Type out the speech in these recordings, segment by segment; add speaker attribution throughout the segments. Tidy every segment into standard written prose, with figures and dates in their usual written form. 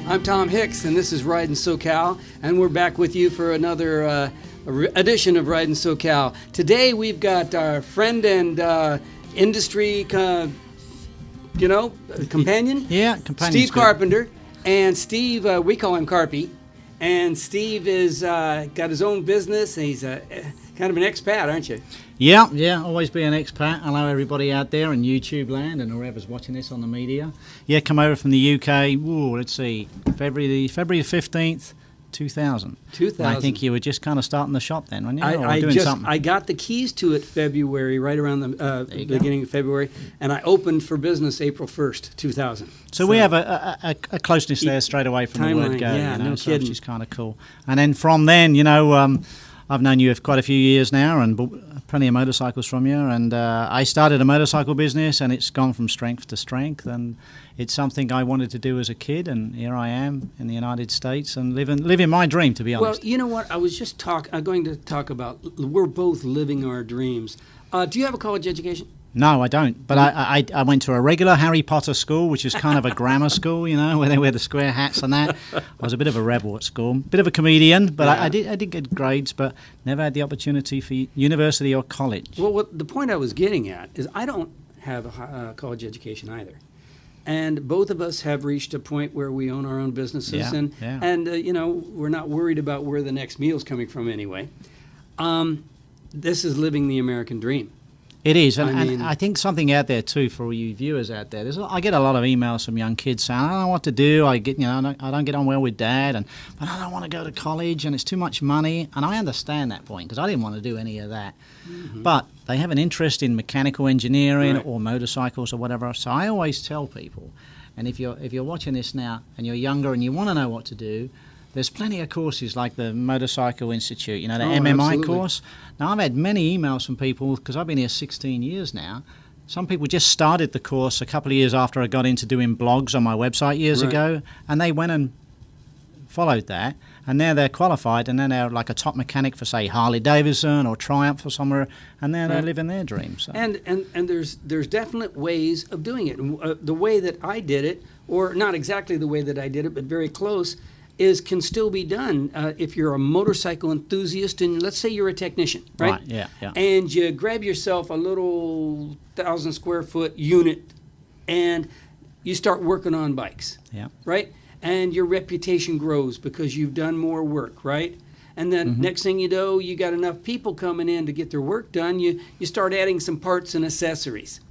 Speaker 1: I'm Tom Hicks, and this is Ridin SoCal, and we're back with you for another edition of Ridin SoCal. Today we've got our friend and industry, companion.
Speaker 2: Yeah, companion.
Speaker 1: Steve Carpenter, and Steve, we call him Carpy, and Steve is got his own business, and he's kind of an expat, aren't you?
Speaker 2: Yeah, always be an expat. Hello everybody out there in YouTube land and whoever's watching this on the media. Yeah, come over from the UK, let's see, February the 15th, 2000.
Speaker 1: 2000.
Speaker 2: I think you were just kind of starting the shop then, weren't you?
Speaker 1: I got the keys to it February, right around the beginning of February, and I opened for business April 1st, 2000.
Speaker 2: So we have a closeness there straight away from the word go.
Speaker 1: Yeah, no
Speaker 2: so
Speaker 1: kidding.
Speaker 2: Which is kind of cool. And then from then, I've known you for quite a few years now and bought plenty of motorcycles from you. And I started a motorcycle business, and it's gone from strength to strength. And it's something I wanted to do as a kid, and here I am in the United States and living my dream, to be honest.
Speaker 1: Well, you know what? I was just going to talk about, we're both living our dreams. Do you have a college education?
Speaker 2: No, I don't. But I went to a regular Harry Potter school, which is kind of a grammar school, where they wear the square hats and that. I was a bit of a rebel at school, bit of a comedian, but yeah. I did get grades, but never had the opportunity for university or college.
Speaker 1: Well, the point I was getting at is I don't have a college education either. And both of us have reached a point where we own our own businesses, and we're not worried about where the next meal's coming from anyway. This is living the American dream.
Speaker 2: It is, and I think something out there too for all you viewers out there. I get a lot of emails from young kids saying, "I don't know what to do. I don't get on well with Dad, but I don't want to go to college, and it's too much money." And I understand that point because I didn't want to do any of that. Mm-hmm. But they have an interest in mechanical engineering or motorcycles or whatever. So I always tell people, and if you're watching this now and you're younger and you want to know what to do, there's plenty of courses like the Motorcycle Institute, the MMI
Speaker 1: absolutely.
Speaker 2: course. Now, I've had many emails from people, because I've been here 16 years now. Some people just started the course a couple of years after I got into doing blogs on my website years ago, and they went and followed that, and now they're qualified, and then they're like a top mechanic for, say, Harley Davidson or Triumph or somewhere, and now they're living their dreams. So.
Speaker 1: And there's definite ways of doing it. The way that I did it, or not exactly the way that I did it, but very close, can still be done if you're a motorcycle enthusiast, and let's say you're a technician, right?
Speaker 2: Yeah.
Speaker 1: And you grab yourself a little 1,000 square foot unit, and you start working on bikes, right? And your reputation grows because you've done more work, right? And then next thing you know, you got enough people coming in to get their work done. You start adding some parts and accessories.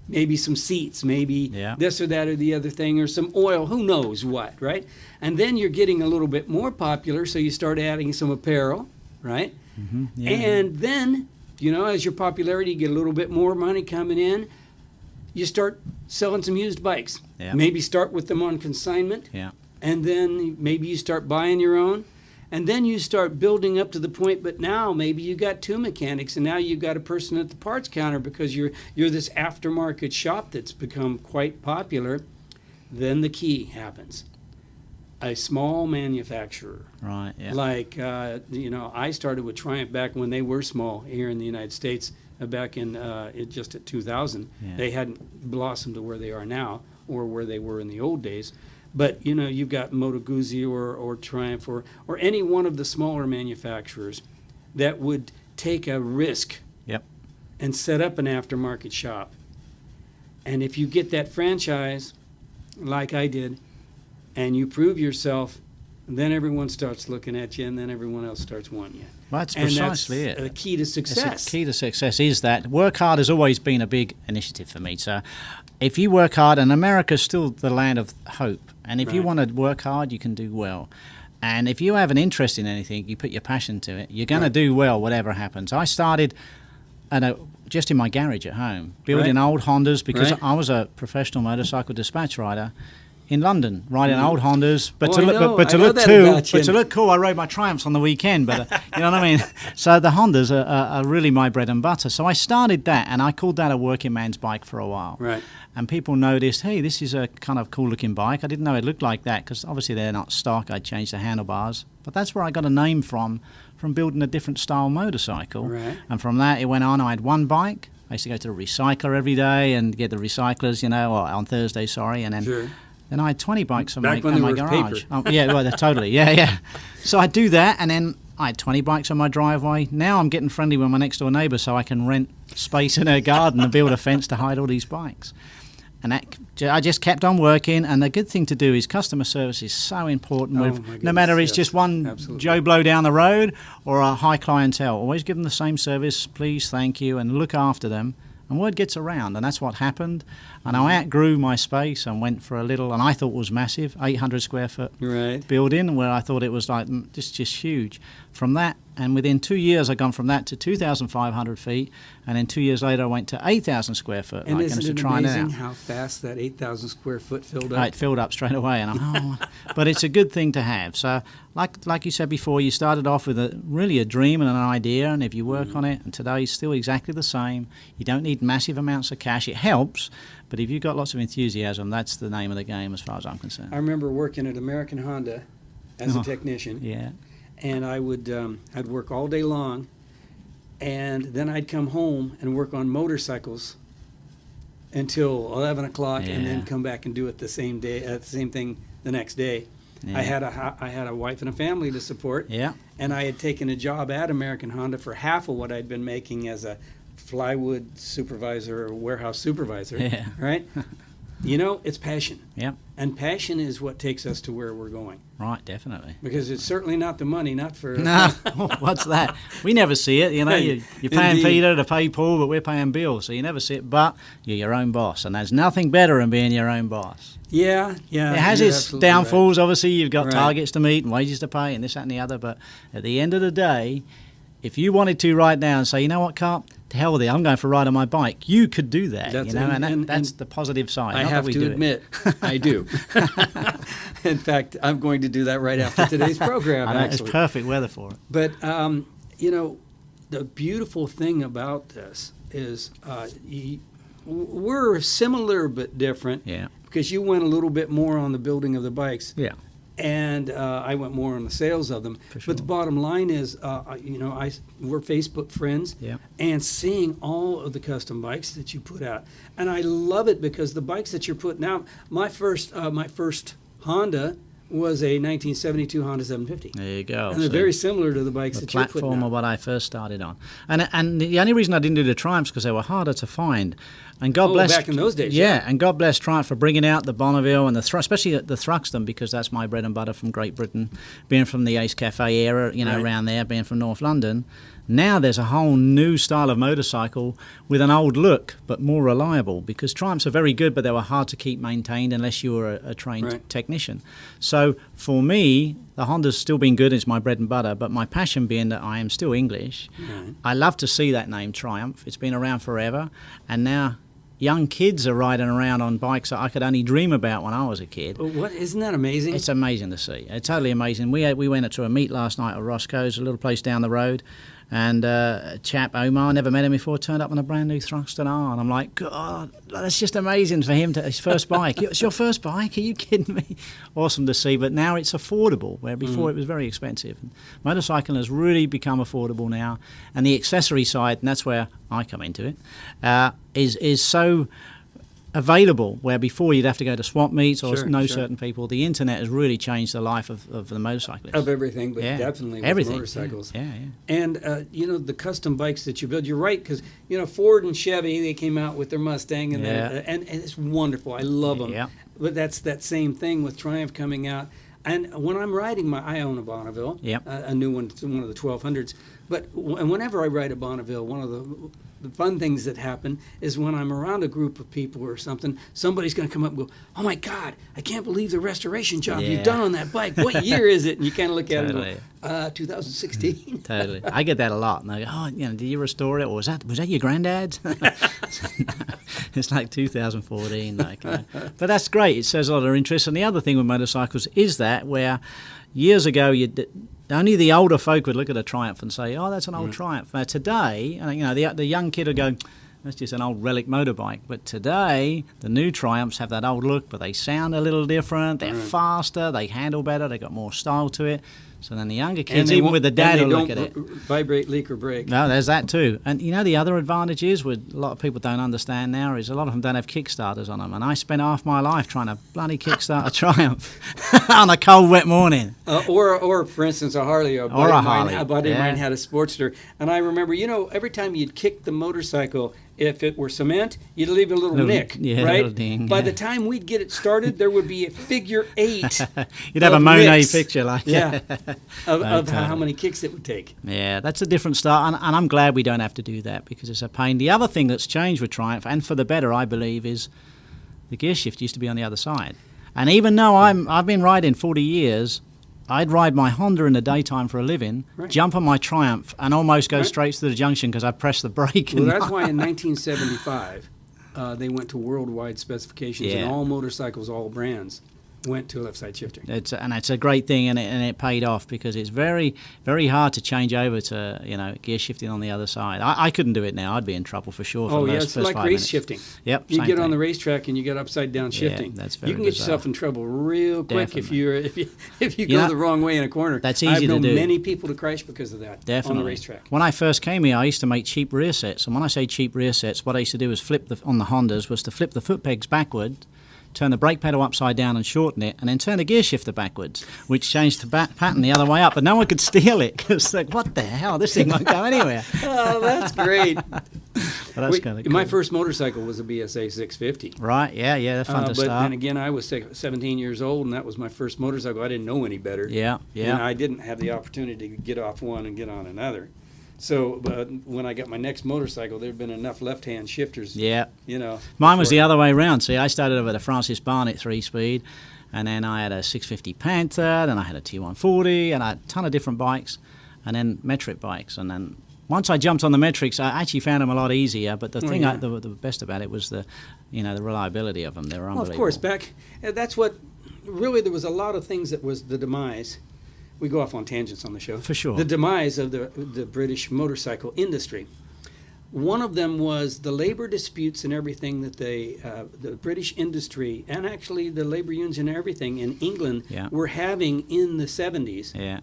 Speaker 1: Maybe some seats, maybe this or that or the other thing, or some oil, who knows what, right? And then you're getting a little bit more popular, so you start adding some apparel, right? Mm-hmm. Yeah. And then, as your popularity, you get a little bit more money coming in, you start selling some used bikes. Yeah. Maybe start with them on consignment, and then maybe you start buying your own. And then you start building up to the point, but now maybe you got two mechanics, and now you've got a person at the parts counter because you're this aftermarket shop that's become quite popular. Then the key happens. A small manufacturer.
Speaker 2: Right, yeah.
Speaker 1: Like, I started with Triumph back when they were small here in the United States, back in just at 2000. Yeah. They hadn't blossomed to where they are now or where they were in the old days. But, you've got Moto Guzzi or Triumph or any one of the smaller manufacturers that would take a risk and set up an aftermarket shop. And if you get that franchise, like I did, and you prove yourself, then everyone starts looking at you, and then everyone else starts wanting you.
Speaker 2: Well, that's precisely it.
Speaker 1: The key to success.
Speaker 2: The key to success is that work hard has always been a big initiative for me. So if you work hard, and America's still the land of hope, and if you want to work hard, you can do well. And if you have an interest in anything, you put your passion to it, you're going to do well whatever happens. I started just in my garage at home, building old Hondas, because I was a professional motorcycle dispatch rider in London, riding old Hondas, but to look cool, I rode my Triumphs on the weekend. But you know what I mean. So the Hondas are really my bread and butter. So I started that, and I called that a working man's bike for a while.
Speaker 1: Right.
Speaker 2: And people noticed, hey, this is a kind of cool-looking bike. I didn't know it looked like that because obviously they're not stock. I changed the handlebars, but that's where I got a name from building a different style motorcycle.
Speaker 1: Right.
Speaker 2: And from that, it went on. I had one bike. I used to go to the recycler every day and get the recyclers, or on Thursday, and then.
Speaker 1: Sure.
Speaker 2: Then I had 20 bikes in
Speaker 1: Back
Speaker 2: my,
Speaker 1: when
Speaker 2: in
Speaker 1: there
Speaker 2: my
Speaker 1: was
Speaker 2: garage.
Speaker 1: paper.
Speaker 2: Oh, yeah, well, totally. Yeah. So I do that, and then I had 20 bikes on my driveway. Now I'm getting friendly with my next door neighbour so I can rent space in her garden and build a fence to hide all these bikes. And I just kept on working, and the good thing to do is customer service is so important. No matter it's just one Joe Blow down the road or a high clientele. Always give them the same service, please, thank you, and look after them. And word gets around, and that's what happened. And I outgrew my space and went for a little, and I thought was massive, 800 square foot building, where I thought it was like just huge. From that, and within 2 years, I'd gone from that to 2,500 feet, and then 2 years later, I went to 8,000 square foot.
Speaker 1: And isn't it amazing how fast that 8,000 square foot filled up?
Speaker 2: It filled up straight away, and but it's a good thing to have. So, like you said before, you started off with really a dream and an idea, and if you work on it, and today is still exactly the same. You don't need massive amounts of cash. It helps, but if you've got lots of enthusiasm, that's the name of the game as far as I'm concerned.
Speaker 1: I remember working at American Honda as a technician.
Speaker 2: Yeah.
Speaker 1: And I would I'd work all day long, and then I'd come home and work on motorcycles until 11 o'clock, and then come back and do it the same day, the same thing the next day. Yeah. I had a wife and a family to support, and I had taken a job at American Honda for half of what I'd been making as a plywood supervisor or warehouse supervisor, right? You know, it's passion. And passion is what takes us to where we're going.
Speaker 2: Right, definitely.
Speaker 1: Because it's certainly not the money, not for...
Speaker 2: No, what's that? We never see it, you know. You're paying Peter to pay Paul, but we're paying Bill, so you never see it. But you're your own boss, and there's nothing better than being your own boss.
Speaker 1: Yeah.
Speaker 2: It has its downfalls, obviously. You've got targets to meet and wages to pay and this, that, and the other. But at the end of the day, if you wanted to right now and say, you know what, Carp, to hell with it, I'm going for a ride on my bike, you could do that. That's the positive side.
Speaker 1: I have to admit, I do. In fact, I'm going to do that right after today's program.
Speaker 2: It's perfect weather for it.
Speaker 1: But, you know, the beautiful thing about this is we're similar but different. Yeah. Because you went a little bit more on the building of the bikes. Yeah. And I went more on the sales of them. Sure. But the bottom line is, you know, we're Facebook friends, and seeing all of the custom bikes that you put out, and I love it because the bikes that you're putting out. My first Honda was a 1972 Honda 750. There
Speaker 2: you go.
Speaker 1: And they're very similar to the bikes that you're putting out.
Speaker 2: The platform of what I first started on. And the only reason I didn't do the Triumphs because they were harder to find. And God bless.
Speaker 1: Back in those days.
Speaker 2: Yeah, and God bless Triumph for bringing out the Bonneville and especially the Thruxton, because that's my bread and butter from Great Britain, being from the Ace Cafe era, you know, around there, being from North London. Now there's a whole new style of motorcycle with an old look, but more reliable, because Triumphs are very good, but they were hard to keep maintained unless you were a trained technician. So for me, the Honda's still been good. It's my bread and butter, but my passion being that I am still English, I love to see that name Triumph. It's been around forever, and now young kids are riding around on bikes that I could only dream about when I was a kid.
Speaker 1: What, isn't that amazing?
Speaker 2: It's amazing to see. It's totally amazing. We went to a meet last night at Roscoe's, a little place down the road, and a chap, Omar, never met him before, turned up on a brand new Thruxton R, and I'm like, God, that's just amazing for him, his first bike. It's your first bike? Are you kidding me? Awesome to see, but now it's affordable, where before it was very expensive. Motorcycling has really become affordable now, and the accessory side, and that's where I come into it, is so available, where before you'd have to go to swap meets or know certain people. The internet has really changed the life of the motorcyclist.
Speaker 1: Of everything, but definitely with motorcycles.
Speaker 2: Yeah.
Speaker 1: And, you know, the custom bikes that you build, you're right, because, you know, Ford and Chevy, they came out with their Mustang, and and it's wonderful. I love them. Yeah. But that's that same thing with Triumph coming out. And when I'm riding I own a Bonneville, a new one, one of the 1200s. But whenever I ride a Bonneville, one of the fun things that happen is when I'm around a group of people or something, somebody's going to come up and go, "Oh my God, I can't believe the restoration job you've done on that bike. What year is it?" And you kind of look at it and go, 2016.
Speaker 2: Totally. I get that a lot. And I go, "Oh, you know, did you restore it? Or was that your granddad's?" It's like 2014. Like, but that's great. It shows a lot of interest. And the other thing with motorcycles is that where years ago only the older folk would look at a Triumph and say, "Oh, that's an old Triumph." Today, you know, the young kid would go, "That's just an old relic motorbike." But today, the new Triumphs have that old look, but they sound a little different. They're faster. They handle better. They got more style to it. So then the younger
Speaker 1: And
Speaker 2: kids,
Speaker 1: they
Speaker 2: even
Speaker 1: won't-
Speaker 2: with the
Speaker 1: and
Speaker 2: dad,
Speaker 1: they
Speaker 2: will look
Speaker 1: don't
Speaker 2: at it.
Speaker 1: vibrate, leak, or break.
Speaker 2: No, there's that too. And you know, the other advantage is, with a lot of people don't understand now, is a lot of them don't have Kickstarters on them. And I spent half my life trying to bloody Kickstart a Triumph on a cold, wet morning.
Speaker 1: Or for instance, a Harley. A buddy of mine had a Sportster, and I remember, every time you'd kick the motorcycle, if it were cement, you'd leave a little nick,
Speaker 2: yeah,
Speaker 1: right?
Speaker 2: little ding,
Speaker 1: By
Speaker 2: yeah.
Speaker 1: the time we'd get it started, there would be a figure 8.
Speaker 2: You'd have
Speaker 1: of
Speaker 2: a Monet
Speaker 1: nicks.
Speaker 2: picture, like
Speaker 1: Yeah, of
Speaker 2: totally.
Speaker 1: how many kicks it would take.
Speaker 2: Yeah, that's a different start, and I'm glad we don't have to do that because it's a pain. The other thing that's changed with Triumph, and for the better, I believe, is the gear shift used to be on the other side. And even though I've been riding 40 years, I'd ride my Honda in the daytime for a living,
Speaker 1: Right.
Speaker 2: jump on my Triumph, and almost go
Speaker 1: Right.
Speaker 2: straight to the junction because I pressed the brake.
Speaker 1: Well,
Speaker 2: and
Speaker 1: that's why in 1975 they went to worldwide specifications, and
Speaker 2: Yeah.
Speaker 1: all motorcycles, all brands, went to left side shifting.
Speaker 2: It's a great thing, and it paid off because it's very, very hard to change over to gear shifting on the other side. I couldn't do it now; I'd be in trouble for sure. For
Speaker 1: Oh
Speaker 2: the
Speaker 1: yeah,
Speaker 2: first
Speaker 1: it's
Speaker 2: 5
Speaker 1: like race
Speaker 2: minutes.
Speaker 1: shifting.
Speaker 2: Yep,
Speaker 1: You
Speaker 2: same
Speaker 1: get on
Speaker 2: thing.
Speaker 1: the racetrack and you get upside down shifting.
Speaker 2: that's very
Speaker 1: You can get
Speaker 2: bizarre.
Speaker 1: yourself in trouble real quick if
Speaker 2: Definitely.
Speaker 1: you go
Speaker 2: know,
Speaker 1: the wrong way in a corner.
Speaker 2: that's
Speaker 1: I've
Speaker 2: easy to
Speaker 1: known
Speaker 2: do.
Speaker 1: many people to crash because of that
Speaker 2: Definitely.
Speaker 1: on the racetrack.
Speaker 2: When I first came here, I used to make cheap rear sets, and when I say cheap rear sets, what I used to do was on the Hondas was to flip the foot pegs backward, turn the brake pedal upside down and shorten it, and then turn the gear shifter backwards, which changed the pattern the other way up. But no one could steal it because, like, what the hell? This thing won't go anywhere.
Speaker 1: Oh, that's great.
Speaker 2: But that's kind of cool.
Speaker 1: My first motorcycle was a BSA 650.
Speaker 2: Right? Yeah, they're fun to
Speaker 1: But
Speaker 2: start.
Speaker 1: then again, I was 17 years old, and that was my first motorcycle. I didn't know any better.
Speaker 2: Yeah.
Speaker 1: And I didn't have the opportunity to get off one and get on another. So when I got my next motorcycle, there had been enough left-hand shifters.
Speaker 2: Yeah.
Speaker 1: before-
Speaker 2: Mine was the other way around. See, I started with a Francis Barnett 3-speed, and then I had a 650 Panther, then I had a T140, and a ton of different bikes, and then metric bikes. And then once I jumped on the metrics, I actually found them a lot easier. But the thing,
Speaker 1: yeah.
Speaker 2: the best about it was the reliability of them. They were
Speaker 1: Well,
Speaker 2: unbelievable.
Speaker 1: of course, that's what really there was a lot of things that was the demise. We go off on tangents on the show.
Speaker 2: For sure.
Speaker 1: The demise of the British motorcycle industry. One of them was the labor disputes and everything that the British industry and actually the labor unions and everything in England
Speaker 2: Yeah.
Speaker 1: were having in the 70s.
Speaker 2: Yeah.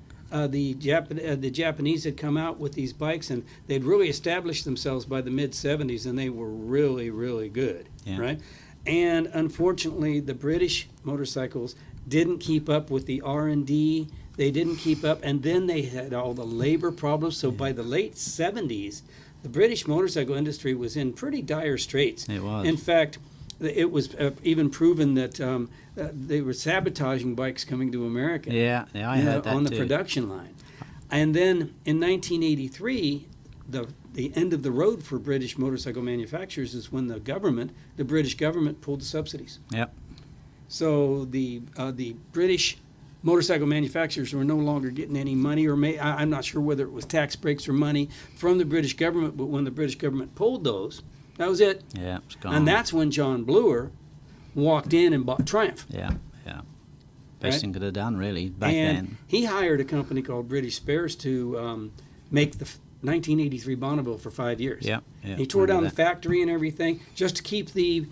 Speaker 1: The Japanese had come out with these bikes, and they'd really established themselves by the mid-70s, and they were really, really good,
Speaker 2: Yeah.
Speaker 1: right? And unfortunately, the British motorcycles didn't keep up with the R&D. They didn't keep up, and then they had all the labor problems. So by the late 70s, the British motorcycle industry was in pretty dire straits.
Speaker 2: It was.
Speaker 1: In fact, it was even proven that they were sabotaging bikes coming to America.
Speaker 2: Yeah, I heard that
Speaker 1: on the
Speaker 2: too.
Speaker 1: production line. And then in 1983, the end of the road for British motorcycle manufacturers is when the British government pulled the subsidies.
Speaker 2: Yep.
Speaker 1: So the British motorcycle manufacturers were no longer getting any money, I'm not sure whether it was tax breaks or money from the British government, but when the British government pulled those, that was it.
Speaker 2: Yeah, it's gone.
Speaker 1: And that's when John Bluer walked in and bought Triumph.
Speaker 2: Yeah. Best
Speaker 1: Right?
Speaker 2: thing could have done, really, back
Speaker 1: And
Speaker 2: then.
Speaker 1: he hired a company called British Spares to make the 1983 Bonneville for 5 years.
Speaker 2: Yeah.
Speaker 1: He tore down
Speaker 2: remember
Speaker 1: the factory and everything just to keep the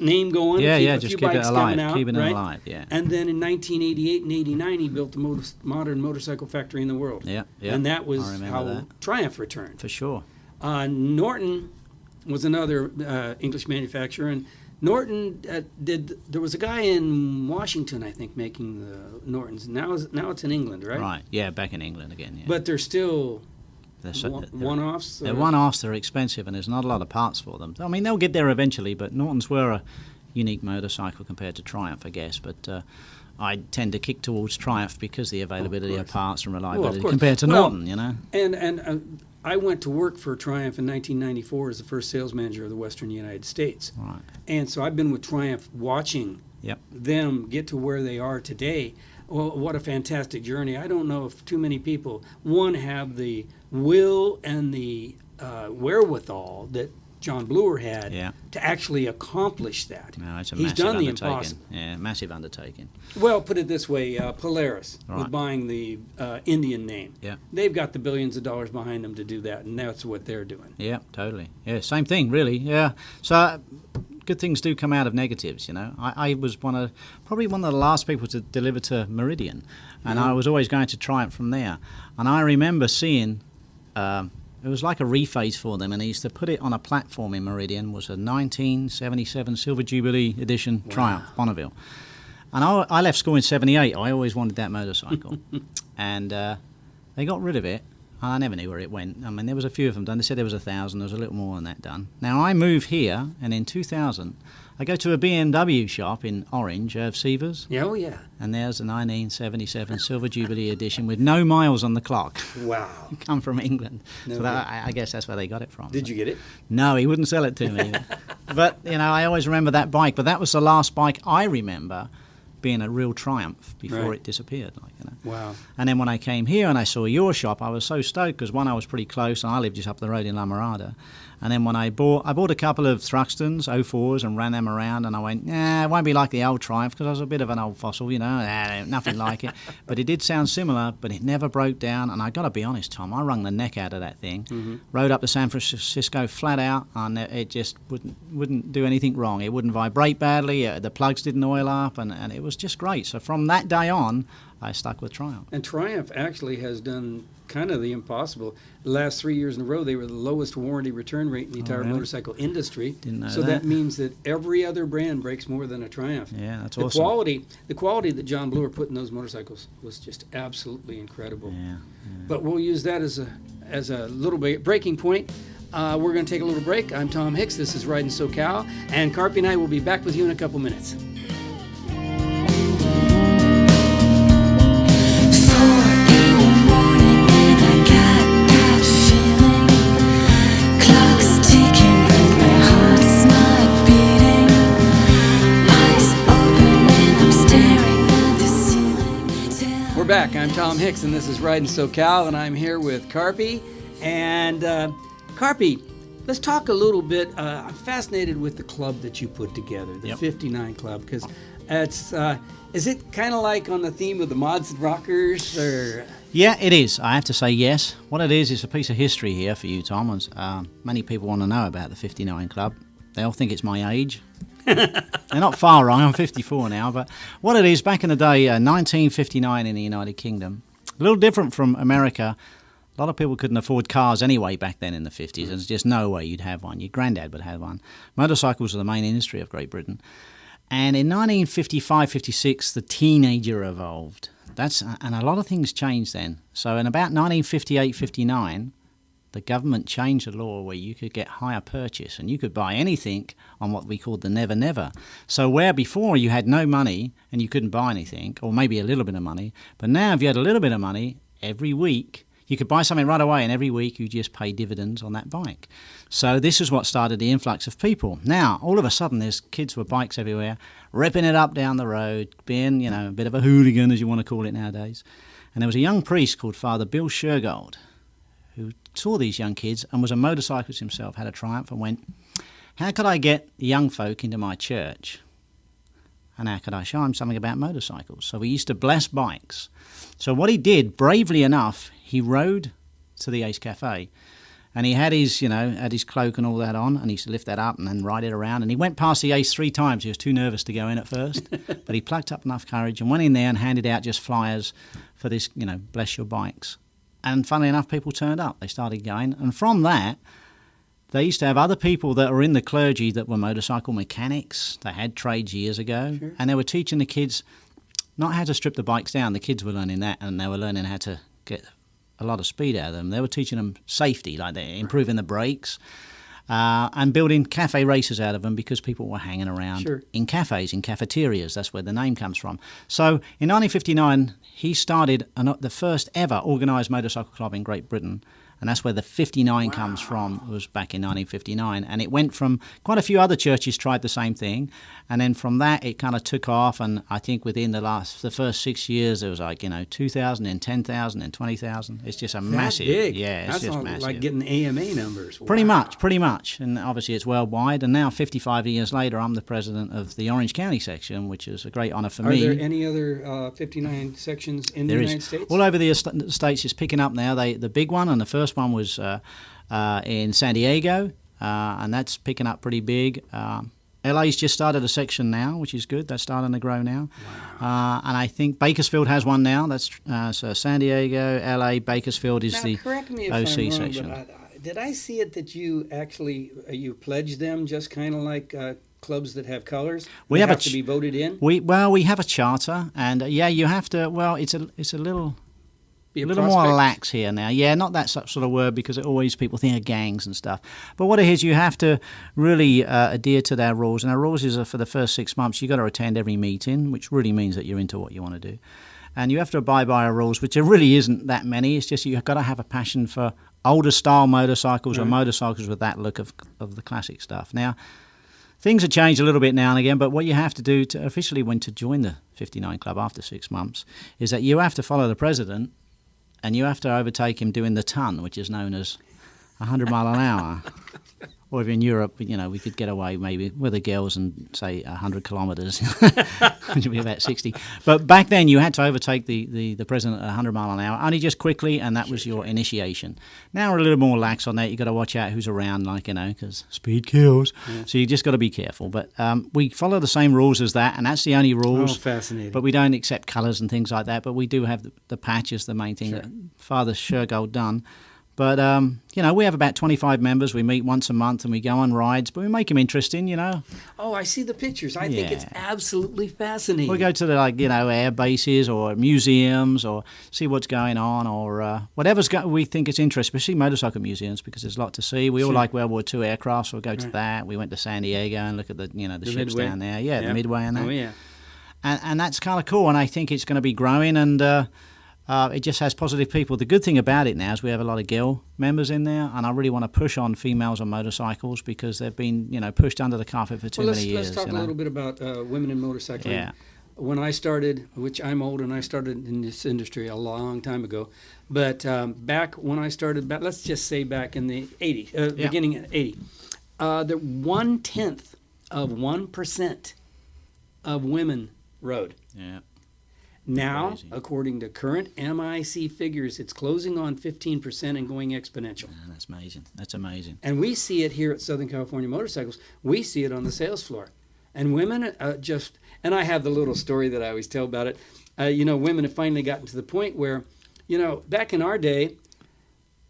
Speaker 1: name going.
Speaker 2: Yeah,
Speaker 1: keep a
Speaker 2: just
Speaker 1: few
Speaker 2: keep it
Speaker 1: bikes
Speaker 2: alive,
Speaker 1: coming out,
Speaker 2: keeping
Speaker 1: right?
Speaker 2: it alive, yeah.
Speaker 1: And then in 1988 and 89, he built the most modern motorcycle factory in the world.
Speaker 2: Yeah.
Speaker 1: And that was
Speaker 2: I remember
Speaker 1: how
Speaker 2: that.
Speaker 1: Triumph returned.
Speaker 2: For sure.
Speaker 1: Norton was another English manufacturer, and Norton there was a guy in Washington, I think, making the Nortons. Now it's in England, right?
Speaker 2: Right, yeah, back in England again, yeah.
Speaker 1: But they're still
Speaker 2: They're
Speaker 1: one-offs.
Speaker 2: They're one-offs, they're expensive, and there's not a lot of parts for them. I mean, they'll get there eventually, but Nortons were a unique motorcycle compared to Triumph, I guess. But I tend to kick towards Triumph because the availability of parts and reliability
Speaker 1: course.
Speaker 2: compared to
Speaker 1: Well,
Speaker 2: Norton, you know.
Speaker 1: And I went to work for Triumph in 1994 as the first sales manager of the Western United States.
Speaker 2: Right.
Speaker 1: And so I've been with Triumph watching
Speaker 2: Yep.
Speaker 1: them get to where they are today. Well, what a fantastic journey. I don't know if too many people, one, have the will and the wherewithal that John Bluer had
Speaker 2: Yeah.
Speaker 1: to actually accomplish that.
Speaker 2: No, it's a
Speaker 1: He's
Speaker 2: massive
Speaker 1: done the
Speaker 2: undertaking.
Speaker 1: impossible.
Speaker 2: Yeah, massive undertaking.
Speaker 1: Well, put it this way, Polaris
Speaker 2: Right.
Speaker 1: with buying the Indian name.
Speaker 2: Yeah.
Speaker 1: They've got the billions of dollars behind them to do that, and that's what they're doing.
Speaker 2: Yeah, totally. Yeah, same thing, really. Yeah. So good things do come out of negatives, you know. I was probably one of the last people to deliver to Meridian, and I was always going to Triumph from there. And I remember seeing, it was like a rephase for them, and they used to put it on a platform in Meridian. Was a 1977 Silver Jubilee edition Triumph Bonneville. And I left school in 78. I always wanted that motorcycle. And they got rid of it. I never knew where it went. I mean, there was a few of them done. They said there was 1,000. There was a little more than that done. Now, I move here, and in 2000, I go to a BMW shop in Orange, Irv Sievers.
Speaker 1: Yeah, oh, yeah.
Speaker 2: And there's a 1977 Silver Jubilee edition with no miles on the clock.
Speaker 1: Wow.
Speaker 2: Come from England.
Speaker 1: No
Speaker 2: so I guess that's where they got it from.
Speaker 1: Did you get it?
Speaker 2: No, he wouldn't sell it to me. But, you know, I always remember that bike. But that was the last bike I remember being a real triumph before it disappeared. Like, you know.
Speaker 1: Wow.
Speaker 2: And then when I came here and I saw your shop, I was so stoked because, one, I was pretty close, and I lived just up the road in La Mirada. And then when I bought a couple of Thruxtons, 04s, and ran them around, and I went, it won't be like the old Triumph because I was a bit of an old fossil, you know, nothing like it. But it did sound similar, but it never broke down. And I got to be honest, Tom, I wrung the neck out of that thing, rode up to San Francisco flat out, and it just wouldn't do anything wrong. It wouldn't vibrate badly, the plugs didn't oil up, and it was just great. So from that day on, I stuck with Triumph.
Speaker 1: And Triumph actually has done kind of the impossible. The last 3 years in a row, they were the lowest warranty return rate in the entire motorcycle industry.
Speaker 2: Didn't know
Speaker 1: so that means that every other brand breaks more than a Triumph.
Speaker 2: Yeah, that's
Speaker 1: the
Speaker 2: awesome.
Speaker 1: The quality that John Bluer put in those motorcycles was just absolutely incredible.
Speaker 2: Yeah.
Speaker 1: But we'll use that as a little bit breaking point. We're going to take a little break. I'm Tom Hicks. This is Ridin SoCal. And Carpy and I will be back with you in a couple minutes. We're back. I'm Tom Hicks, and this is Ridin SoCal, and I'm here with Carpy. And Carpy, let's talk a little bit. I'm fascinated with the club that you put together, the 59 Club, because it's is it kind of like on the theme of the mods and rockers, or?
Speaker 2: Yeah, it is. I have to say yes. What it is a piece of history here for you, Tom. Many people want to know about the 59 Club. They all think it's my age. They're not far wrong. I'm 54 now. But what it is, back in the day, 1959 in the United Kingdom, a little different from America. A lot of people couldn't afford cars anyway back then in the 50s. There's just no way you'd have one. Your granddad would have one. Motorcycles are the main industry of Great Britain. And in 1955-56, the teenager evolved. And a lot of things changed then. So in about 1958-59, the government changed the law where you could get hire purchase and you could buy anything on what we called the never never. So where before you had no money and you couldn't buy anything, or maybe a little bit of money, but now if you had a little bit of money, every week you could buy something right away, and every week you just pay dividends on that bike. So this is what started the influx of people. Now, all of a sudden, there's kids with bikes everywhere, ripping it up down the road, being, a bit of a hooligan, as you want to call it nowadays. And there was a young priest called Father Bill Shergold who saw these young kids and was a motorcyclist himself, had a Triumph, and went, how could I get the young folk into my church? And how could I show them something about motorcycles? So he used to bless bikes. So what he did, bravely enough, he rode to the Ace Cafe. And he had his cloak and all that on, and he used to lift that up and then ride it around. And he went past the Ace 3 times. He was too nervous to go in at first. But he plucked up enough courage and went in there and handed out just flyers for this, bless your bikes. And funnily enough, people turned up. They started going. And from that, they used to have other people that were in the clergy that were motorcycle mechanics. They had trades years ago. Sure. And they were teaching the kids not how to strip the bikes down. The kids were learning that, and they were learning how to get a lot of speed out of them. They were teaching them safety, like they're improving the brakes, and building cafe races out of them because people were hanging around in cafes, in cafeterias. That's where the name comes from. So in 1959, he started the first ever organised motorcycle club in Great Britain. And that's where the 59 comes from. It was back in 1959. And it went from quite a few other churches tried the same thing. And then from that, it kind of took off. And I think within the first 6 years, there was 2,000 and 10,000 and 20,000. It's just a massive.
Speaker 1: Big.
Speaker 2: Yeah, it's just massive.
Speaker 1: Like getting AMA numbers. Wow.
Speaker 2: Pretty much. And obviously it's worldwide. And now 55 years later, I'm the president of the Orange County section, which is a great honor for me.
Speaker 1: Are there any other 59 sections in the United States?
Speaker 2: All over the States, it's picking up now. The big one and the first one was in San Diego, and that's picking up pretty big. LA's just started a section now, which is good. They're starting to grow now. Wow. And I think Bakersfield has one now. That's so San Diego, LA, Bakersfield is
Speaker 1: now,
Speaker 2: the
Speaker 1: correct me if
Speaker 2: OC
Speaker 1: I'm wrong,
Speaker 2: section.
Speaker 1: But did I see it that you actually you pledge them just kind of like clubs that have colors?
Speaker 2: We
Speaker 1: have
Speaker 2: have
Speaker 1: to be voted in.
Speaker 2: We have a charter, and you have to. Well, it's a little. A little more lax here now. Yeah, not that sort of word because people think of gangs and stuff. But what it is, you have to really adhere to their rules. And our rules is for the first 6 months, you've got to attend every meeting, which really means that you're into what you want to do. And you have to abide by our rules, which there really isn't that many. It's just you've got to have a passion for older style motorcycles or motorcycles with that look of the classic stuff. Now, things have changed a little bit now and again, but what you have to do to officially to join the 59 Club after 6 months is that you have to follow the president. And you have to overtake him doing the ton, which is known as 100 mile an hour. Or if in Europe, we could get away maybe with the girls and say 100 kilometres, which would be about 60. But back then, you had to overtake the president at 100 mile an hour, only just quickly, and that was your initiation. Now we're a little more lax on that. You've got to watch out who's around, because speed kills. Yeah. So you just got to be careful. But we follow the same rules as that, and that's the only rules.
Speaker 1: Oh, fascinating. But
Speaker 2: we don't accept colours and things like that. But we do have the patches, the main thing that Father Shergold done. But, we have about 25 members. We meet once a month and we go on rides, but we make them interesting,
Speaker 1: Oh, I see the pictures. I think it's absolutely fascinating.
Speaker 2: We go to the, air bases or museums or see what's going on or whatever's we think it's interesting, especially motorcycle museums because there's a lot to see. We all like World War II aircraft, so we'll go to that. We went to San Diego and look at the ships
Speaker 1: Midway.
Speaker 2: Down there. Yeah, the Midway and that.
Speaker 1: Oh, yeah.
Speaker 2: And that's kind of cool, and I think it's going to be growing and... it just has positive people. The good thing about it now is we have a lot of girl members in there, and I really want to push on females on motorcycles because they've been, pushed under the carpet for too many years.
Speaker 1: Let's talk a little bit about women in motorcycling.
Speaker 2: Yeah.
Speaker 1: When I started, which I'm old, and I started in this industry a long time ago, but back when I started, let's just say back in the 80s, beginning of 80, the 0.1% of women rode.
Speaker 2: Yeah.
Speaker 1: Now,
Speaker 2: crazy.
Speaker 1: According to current MIC figures, it's closing on 15% and going exponential.
Speaker 2: Yeah, that's amazing. That's amazing.
Speaker 1: And we see it here at Southern California Motorcycles. We see it on the sales floor. And women and I have the little story that I always tell about it. Women have finally gotten to the point where, back in our day,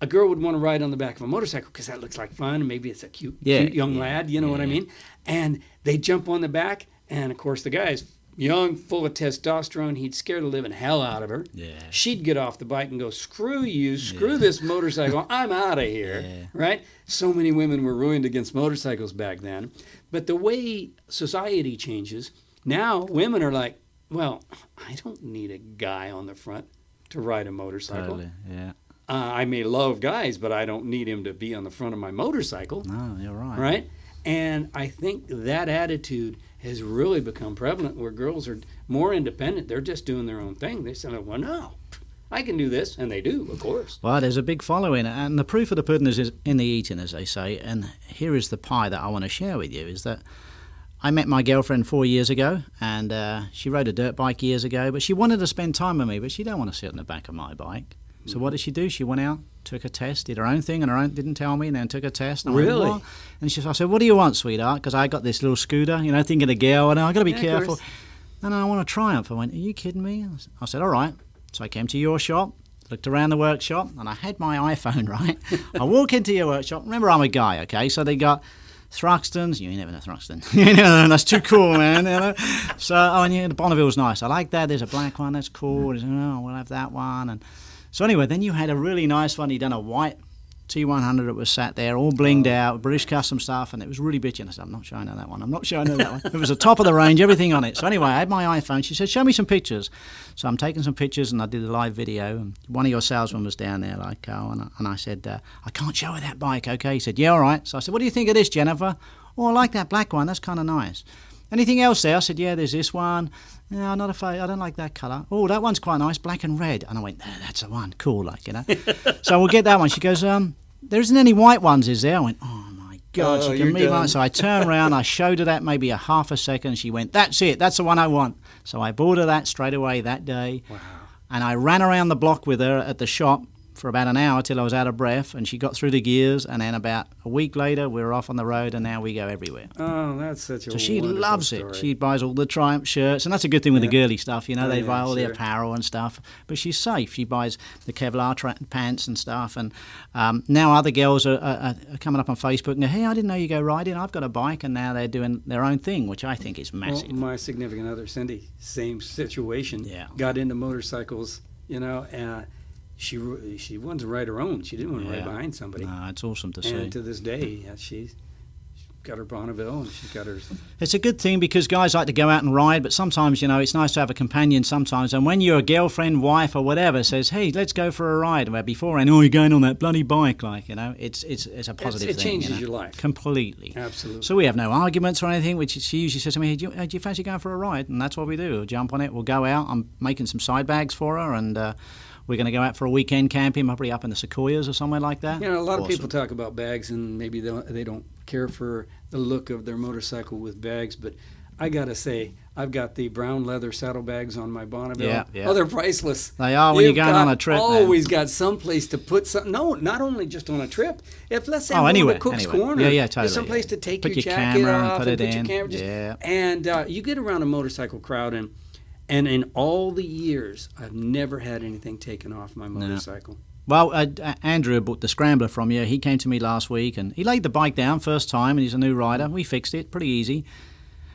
Speaker 1: a girl would want to ride on the back of a motorcycle because that looks like fun and maybe it's a cute young lad, you know what I mean? And they jump on the back, and of course the guy's young, full of testosterone. He'd scare the living hell out of her. Yeah. She'd get off the bike and go, screw you, screw this motorcycle, I'm out of here, right? So many women were ruined against motorcycles back then. But the way society changes, now women are like, well, I don't need a guy on the front to ride a motorcycle.
Speaker 2: Totally, yeah.
Speaker 1: I may love guys, but I don't need him to be on the front of my motorcycle.
Speaker 2: No, you're right.
Speaker 1: Right? And I think that attitude has really become prevalent where girls are more independent. They're just doing their own thing. They say, well, no, I can do this. And they do, of course.
Speaker 2: Well, there's a big following. And the proof of the pudding is in the eating, as they say. And here is the pie that I want to share with you, is that I met my girlfriend 4 years ago, and she rode a dirt bike years ago, but she wanted to spend time with me, but she don't want to sit on the back of my bike. So what did she do? She went out, took a test, did her own thing, and didn't tell me, and then took a test. And
Speaker 1: really?
Speaker 2: I went, and I said, what do you want, sweetheart? Because I got this little scooter, thinking a girl, and I got to be careful. And I want a Triumph. I went, are you kidding me? I said, all right. So I came to your shop, looked around the workshop, and I had my iPhone, right? I walk into your workshop. Remember, I'm a guy, okay? So they got Thruxtons. You ain't never know Thruxton. That's too cool, man. So, and the Bonneville's nice. I like that. There's a black one. That's cool. We'll have that one. And so anyway, then you had a really nice one. You'd done a white T100 that was sat there, all blinged out, British custom stuff, and it was really bitchy. I said, I'm not showing her that one. I'm not showing her that one. It was the top of the range, everything on it. So anyway, I had my iPhone. She said, show me some pictures. So I'm taking some pictures, and I did a live video. And one of your salesmen was down there, like Carl, and I said, I can't show her that bike, okay? He said, yeah, all right. So I said, what do you think of this, Jennifer? Oh, I like that black one. That's kind of nice. Anything else there? I said, yeah, there's this one. No, not a fan. I don't like that colour. Oh, that one's quite nice, black and red. And I went, that's the one. Cool, So we'll get that one. She goes, there isn't any white ones, is there? I went, oh, my God. She can meet one. So I turned around. I showed her that maybe a half a second. She went, that's it. That's the one I want. So I bought her that straight away that day. Wow. And I ran around the block with her at the shop for about an hour till I was out of breath, and she got through the gears, and then about a week later we were off on the road, and now we go everywhere.
Speaker 1: Oh, that's such a
Speaker 2: So she
Speaker 1: wonderful
Speaker 2: loves
Speaker 1: story.
Speaker 2: it. She buys all the Triumph shirts, and that's a good thing with the girly stuff. You know, they
Speaker 1: yeah,
Speaker 2: buy all the
Speaker 1: sure.
Speaker 2: apparel and stuff. But she's safe. She buys the Kevlar pants and stuff. And now other girls are coming up on Facebook and go, hey, I didn't know you go riding. I've got a bike, and now they're doing their own thing, which I think is massive.
Speaker 1: Well, my significant other, Cindy, same situation.
Speaker 2: Yeah.
Speaker 1: Got into motorcycles, you know, and she wanted to ride her own. She didn't want to ride behind somebody.
Speaker 2: No, it's awesome to see.
Speaker 1: And to this day, she's got her Bonneville and she's got her.
Speaker 2: It's a good thing because guys like to go out and ride, but sometimes, you know, it's nice to have a companion sometimes. And when your girlfriend, wife, or whatever says, hey, let's go for a ride, where before, and you're going on that bloody bike, like, you know, it's a positive
Speaker 1: It
Speaker 2: thing.
Speaker 1: changes your life.
Speaker 2: Completely.
Speaker 1: Absolutely.
Speaker 2: So we have no arguments or anything, which she usually says to me, hey, do you fancy going for a ride? And that's what we do. We'll jump on it, we'll go out. I'm making some side bags for her, and we're going to go out for a weekend camping, probably up in the Sequoias or somewhere like that.
Speaker 1: You know, a lot of
Speaker 2: Awesome.
Speaker 1: people talk about bags, and maybe they don't care for the look of their motorcycle with bags, but I got to say, I've got the brown leather saddlebags on my Bonneville.
Speaker 2: Yeah, yeah.
Speaker 1: Oh, they're priceless.
Speaker 2: They are when you're going on a trip.
Speaker 1: Always got some place to put something. No, not only just on a trip. If let's say
Speaker 2: anywhere,
Speaker 1: to Cook's
Speaker 2: anywhere.
Speaker 1: Corner,
Speaker 2: Yeah, totally.
Speaker 1: there's some place to take
Speaker 2: Put
Speaker 1: your
Speaker 2: your
Speaker 1: jacket
Speaker 2: camera and
Speaker 1: off
Speaker 2: put it
Speaker 1: put
Speaker 2: in.
Speaker 1: your camera.
Speaker 2: Yeah.
Speaker 1: And you get around a motorcycle crowd, and in all the years, I've never had anything taken off my motorcycle.
Speaker 2: Well, Andrew bought the Scrambler from you. He came to me last week, and he laid the bike down first time, and he's a new rider. We fixed it, pretty easy.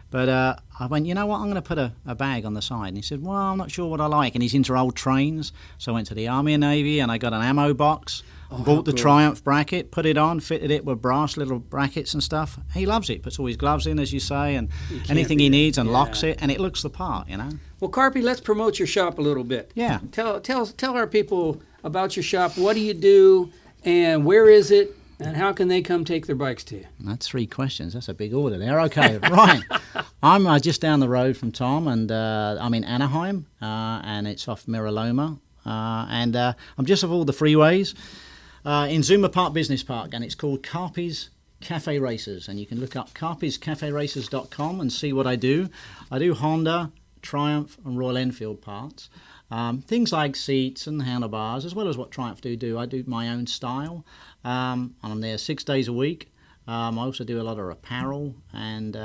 Speaker 2: But I went, you know what, I'm going to put a bag on the side. And he said, well, I'm not sure what I like. And he's into old trains. So I went to the Army and Navy, and I got an ammo box, bought the
Speaker 1: cool.
Speaker 2: Triumph bracket, put it on, fitted it with brass little brackets and stuff. He loves it. Puts all his gloves in, as you say, and anything he needs, and locks it, and it looks the part, you know.
Speaker 1: Well, Carpy, let's promote your shop a little bit.
Speaker 2: Yeah.
Speaker 1: Tell our people about your shop. What do you do, and where is it, and how can they come take their bikes to you?
Speaker 2: That's 3 questions. That's a big order there. Okay, right. I'm just down the road from Tom, and I'm in Anaheim, and it's off Miraloma. And I'm just off all the freeways in Zuma Park Business Park, and it's called Carpy's Cafe Racers. And you can look up carpyscaferacers.com and see what I do. I do Honda, Triumph, and Royal Enfield parts. Things like seats and handlebars, as well as what Triumph do. I do my own style, and I'm there 6 days a week. I also do a lot of apparel, and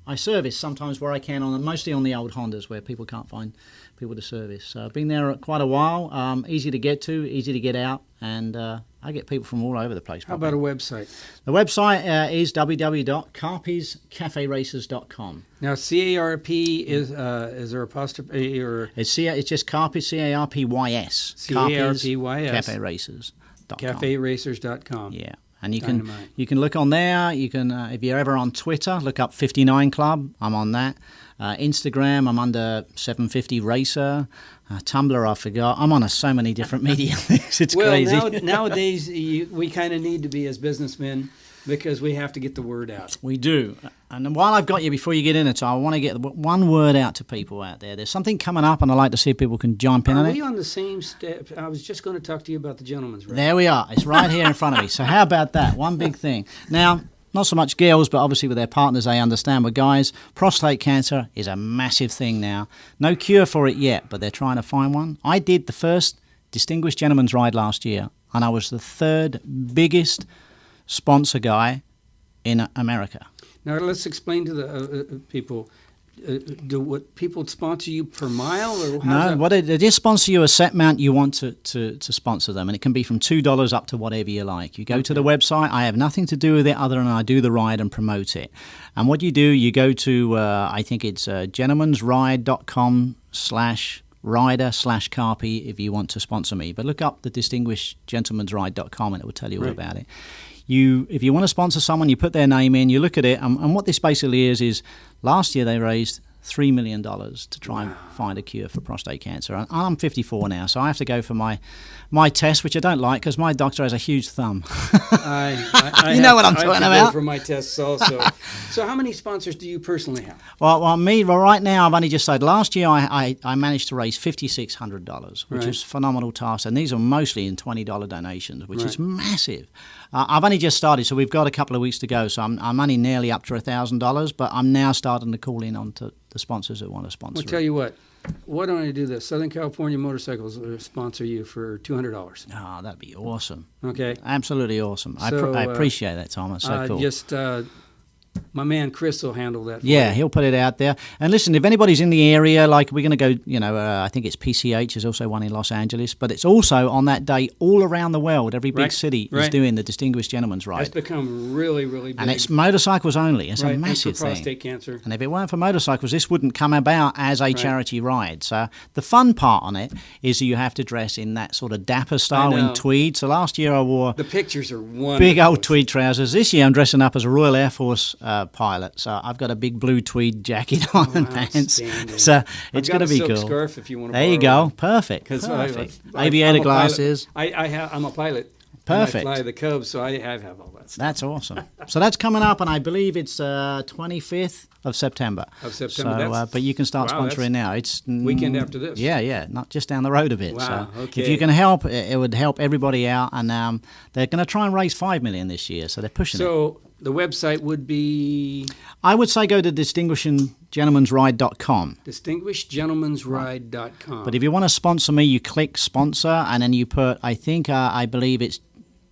Speaker 2: I service sometimes where I can, mostly on the old Hondas where people can't find people to service. So I've been there quite a while, easy to get to, easy to get out, and I get people from all over the place.
Speaker 1: How about a website?
Speaker 2: The website is www.carpyscaferacers.com.
Speaker 1: Now, CARP is there apostrophe or
Speaker 2: It's just Carpy, CARPYS.
Speaker 1: CARPYS.
Speaker 2: Caferacers.com.
Speaker 1: CafeRacers.com.
Speaker 2: Yeah. And you
Speaker 1: Dynamite.
Speaker 2: can look on there. You can, if you're ever on Twitter, look up 59 Club. I'm on that. Instagram, I'm under 750 Racer. Tumblr, I forgot. I'm on so many different media things. It's crazy.
Speaker 1: Nowadays, we kind of need to be as businessmen because we have to get the word out.
Speaker 2: We do. And while I've got you, before you get in it, I want to get one word out to people out there. There's something coming up, and I'd like to see if people can jump in on
Speaker 1: Are
Speaker 2: it.
Speaker 1: we on the same step? I was just going to talk to you about the gentleman's right.
Speaker 2: There we are. It's right here in front of me. So how about that? One big thing. Now, not so much girls, but obviously with their partners, they understand. But guys, prostate cancer is a massive thing now. No cure for it yet, but they're trying to find one. I did the first Distinguished Gentleman's Ride last year, and I was the 3rd biggest sponsor guy in America.
Speaker 1: Now let's explain to the people. Do what people sponsor you per mile, or
Speaker 2: No, they just sponsor you a set amount you want to sponsor them, and it can be from $2 up to whatever you like. You go to the website. I have nothing to do with it other than I do the ride and promote it. And what you do, you go to I think it's gentleman'sride.com/rider/Carpy if you want to sponsor me. But look up the distinguishedgentleman'sride.com and it will tell you all about it. If you want to sponsor someone, you put their name in, you look at it, and what this basically is last year they raised $3 million to try and find a cure for prostate cancer. And I'm 54 now, so I have to go for my test, which I don't like because my doctor has a huge thumb. You know what I'm talking
Speaker 1: I
Speaker 2: about.
Speaker 1: go for my tests also. So how many sponsors do you personally have?
Speaker 2: Well, right now I've only just said last year I managed to raise $5,600, which is a phenomenal task, and these are mostly in $20 donations, which is massive. I've only just started, so we've got a couple of weeks to go, so I'm only nearly up to $1,000, but I'm now starting to call in onto the sponsors that want to sponsor.
Speaker 1: I'll tell you what. Why don't I do this? Southern California Motorcycles will sponsor you for $200.
Speaker 2: Oh, that'd be awesome.
Speaker 1: Okay.
Speaker 2: Absolutely awesome.
Speaker 1: So,
Speaker 2: I appreciate that, Tom. It's so cool.
Speaker 1: My man Chris will handle that.
Speaker 2: Yeah, he'll put it out there. And listen, if anybody's in the area, like we're going to go, I think it's PCH. There's also one in Los Angeles. But it's also on that day all around the world. Every big city is doing the Distinguished Gentleman's Ride.
Speaker 1: It's become really, really big.
Speaker 2: And it's motorcycles only. It's a massive
Speaker 1: and for prostate
Speaker 2: thing.
Speaker 1: cancer.
Speaker 2: And if it weren't for motorcycles, this wouldn't come about as a charity ride. So the fun part on it is that you have to dress in that sort of dapper style in tweed. So last year I wore
Speaker 1: the pictures are wonderful.
Speaker 2: Big old tweed trousers. This year I'm dressing up as a Royal Air Force pilot. So I've got a big blue tweed jacket on and pants. So it's going to be cool.
Speaker 1: Scarf if you want to
Speaker 2: there you go. Perfect. Perfect. Aviator glasses.
Speaker 1: I'm a pilot.
Speaker 2: Perfect.
Speaker 1: And I fly the Cubs, so I have all that stuff.
Speaker 2: That's awesome. So that's coming up, and I believe it's 25th of September.
Speaker 1: So,
Speaker 2: but you can start sponsoring now. It's
Speaker 1: weekend after this.
Speaker 2: Yeah, not just down the road a bit.
Speaker 1: Wow,
Speaker 2: so
Speaker 1: okay.
Speaker 2: If you can help, it would help everybody out, and they're going to try and raise $5 million this year, so they're pushing it.
Speaker 1: So the website would be?
Speaker 2: I would say go to distinguishedgentleman'sride.com.
Speaker 1: Distinguishedgentleman'sride.com.
Speaker 2: But if you want to sponsor me, you click sponsor, and then you put, I believe it's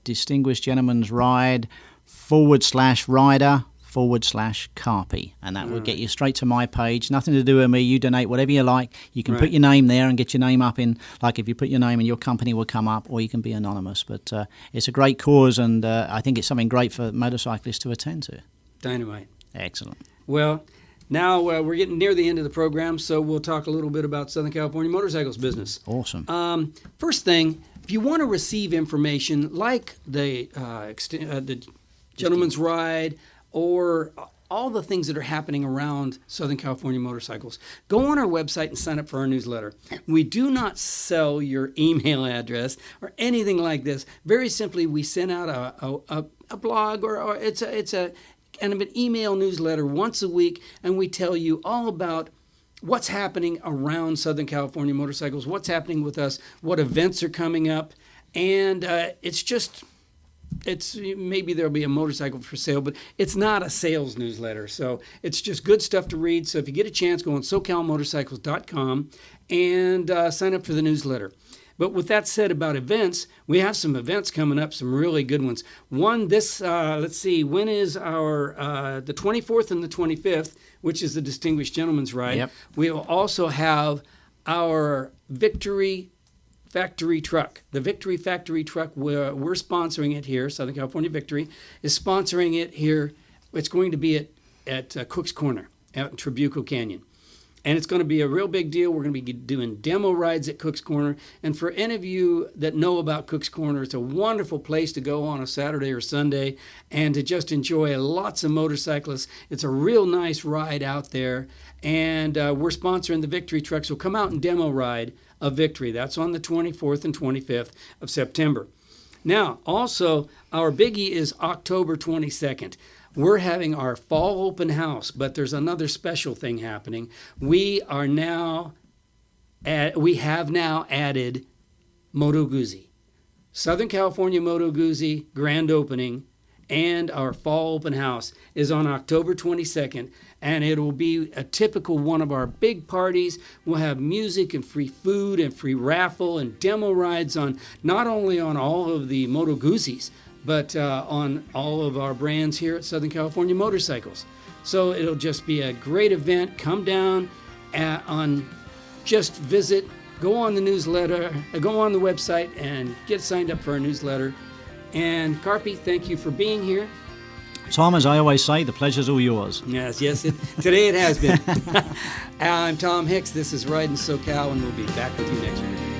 Speaker 2: Distinguished Gentleman's Ride /rider /Carpy, and that will get you straight to my page. Nothing to do with me. You donate whatever you like. You can put your name there and get your name up in, like if you put your name in, your company will come up, or you can be anonymous. But it's a great cause, and I think it's something great for motorcyclists to attend to.
Speaker 1: Dynamite.
Speaker 2: Excellent.
Speaker 1: Well, now we're getting near the end of the program, so we'll talk a little bit about Southern California Motorcycles business.
Speaker 2: Awesome.
Speaker 1: First thing, if you want to receive information like the Gentleman's Ride or all the things that are happening around Southern California Motorcycles, go on our website and sign up for our newsletter. We do not sell your email address or anything like this. Very simply, we send out a blog or it's a kind of an email newsletter once a week, and we tell you all about what's happening around Southern California Motorcycles, what's happening with us, what events are coming up, and it's maybe there'll be a motorcycle for sale, but it's not a sales newsletter. So it's just good stuff to read. So if you get a chance, go on SoCalMotorcycles.com and sign up for the newsletter. But with that said about events, we have some events coming up, some really good ones. One, let's see, when is our, the 24th and the 25th, which is the Distinguished Gentleman's Ride.
Speaker 2: Yep.
Speaker 1: We will also have our Victory Factory Truck. The Victory Factory Truck, we're sponsoring it here. Southern California Victory is sponsoring it here. It's going to be at Cook's Corner out in Trabuco Canyon. And it's going to be a real big deal. We're going to be doing demo rides at Cook's Corner. And for any of you that know about Cook's Corner, it's a wonderful place to go on a Saturday or Sunday and to just enjoy lots of motorcyclists. It's a real nice ride out there. And we're sponsoring the Victory Truck. So come out and demo ride a Victory. That's on the 24th and 25th of September. Now, also, our biggie is October 22nd. We're having our fall open house, but there's another special thing happening. We have now added Moto Guzzi. Southern California Moto Guzzi grand opening and our fall open house is on October 22nd, and it will be a typical one of our big parties. We'll have music and free food and free raffle and demo rides on not only on all of the Moto Guzzis, but on all of our brands here at Southern California Motorcycles. So it'll just be a great event. Come down just visit, go on the newsletter, go on the website and get signed up for our newsletter. And Carpy, thank you for being here.
Speaker 2: Tom, as I always say, the pleasure's all yours.
Speaker 1: Yes, today it has been. I'm Tom Hicks. This is Ridin SoCal, and we'll be back with you next week.